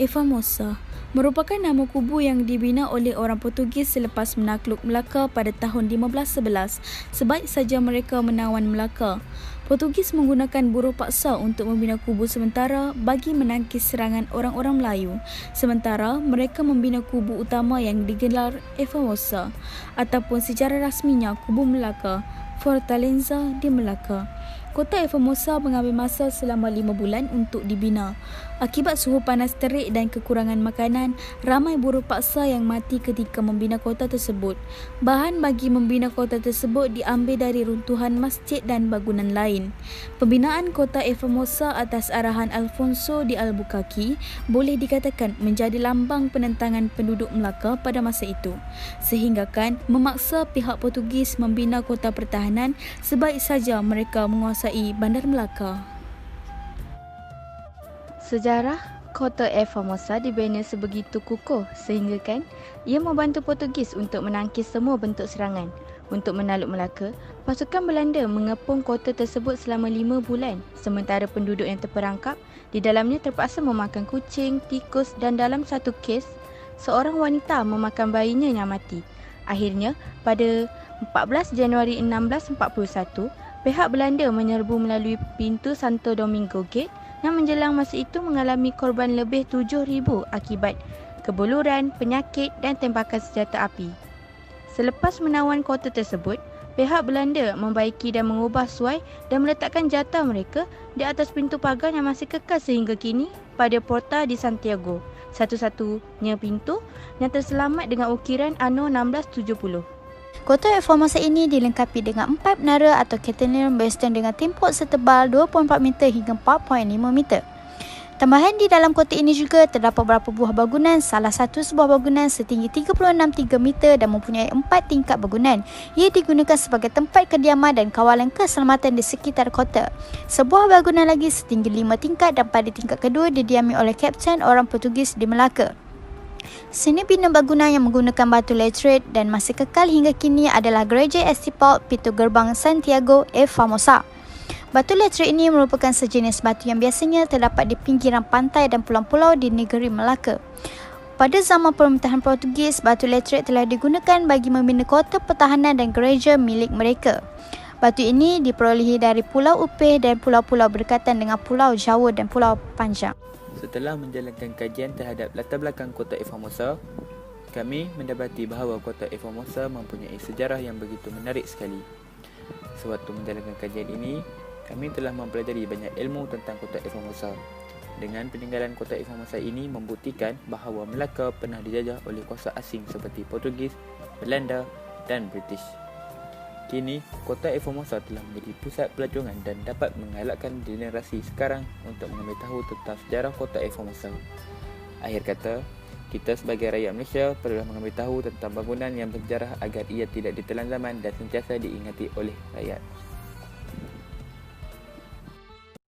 Formosa merupakan nama kubu yang dibina oleh orang Portugis selepas menakluk Melaka pada tahun 1511, sebaik saja mereka menawan Melaka. Portugis menggunakan buruh paksa untuk membina kubu sementara bagi menangkis serangan orang-orang Melayu. Sementara mereka membina kubu utama yang digelar Formosa ataupun secara rasminya Kubu Melaka, Fortaleza di Melaka. Kota Formosa mengambil masa selama 5 bulan untuk dibina. Akibat suhu panas terik dan kekurangan makanan, ramai buruh paksa yang mati ketika membina kota tersebut. Bahan bagi membina kota tersebut diambil dari runtuhan masjid dan bangunan lain. Pembinaan kota Formosa atas arahan Alfonso de Albuquerque boleh dikatakan menjadi lambang penentangan penduduk Melaka pada masa itu, sehinggakan memaksa pihak Portugis membina kota pertahanan sebaik saja mereka menguasai Bandar Melaka. Sejarah kota Formosa dibina sebegitu kukuh sehinggakan ia membantu Portugis untuk menangkis semua bentuk serangan. Untuk menakluk Melaka, pasukan Belanda mengepung kota tersebut selama 5 bulan, sementara penduduk yang terperangkap di dalamnya terpaksa memakan kucing, tikus dan dalam satu kes, seorang wanita memakan bayinya yang mati. Akhirnya, pada 14 Januari 1641, pihak Belanda menyerbu melalui pintu Santo Domingo Gate yang menjelang masa itu mengalami korban lebih 7,000 akibat kebuluran, penyakit dan tembakan senjata api. Selepas menawan kota tersebut, pihak Belanda membaiki dan mengubah suai dan meletakkan jata mereka di atas pintu pagar yang masih kekal sehingga kini pada Porta di Santiago, satu-satunya pintu yang terselamat dengan ukiran anno 1670. Kota Formosa ini dilengkapi dengan 4 menara atau Cathedral Western dengan tembok setebal 2.4 meter hingga 4.5 meter. Tambahan di dalam kota ini juga terdapat beberapa buah bangunan, salah satu sebuah bangunan setinggi 36.3 meter dan mempunyai 4 tingkat bangunan. Ia digunakan sebagai tempat kediaman dan kawalan keselamatan di sekitar kota. Sebuah bangunan lagi setinggi 5 tingkat dan pada tingkat kedua didiami oleh kapten orang Portugis di Melaka. Seni bina bangunan yang menggunakan batu laterite dan masih kekal hingga kini adalah Gereja Estipal Pintu Gerbang Santiago Formosa. Batu laterite ini merupakan sejenis batu yang biasanya terdapat di pinggiran pantai dan pulau-pulau di negeri Melaka. Pada zaman pemerintahan Portugis, batu laterite telah digunakan bagi membina kota pertahanan dan gereja milik mereka. Batu ini diperolehi dari Pulau Upih dan pulau-pulau berdekatan dengan Pulau Jawa dan Pulau Panjang. Setelah menjalankan kajian terhadap latar belakang kota Formosa, kami mendapati bahawa kota Formosa mempunyai sejarah yang begitu menarik sekali. Sewaktu menjalankan kajian ini, kami telah mempelajari banyak ilmu tentang kota Formosa. Dengan peninggalan kota Formosa ini membuktikan bahawa Melaka pernah dijajah oleh kuasa asing seperti Portugis, Belanda dan British. Kini, kota Formosa telah menjadi pusat pelancongan dan dapat menggalakkan generasi sekarang untuk mengambil tahu tentang sejarah kota Formosa. Akhir kata, kita sebagai rakyat Malaysia perlu mengambil tahu tentang bangunan yang bersejarah agar ia tidak ditelan zaman dan sentiasa diingati oleh rakyat.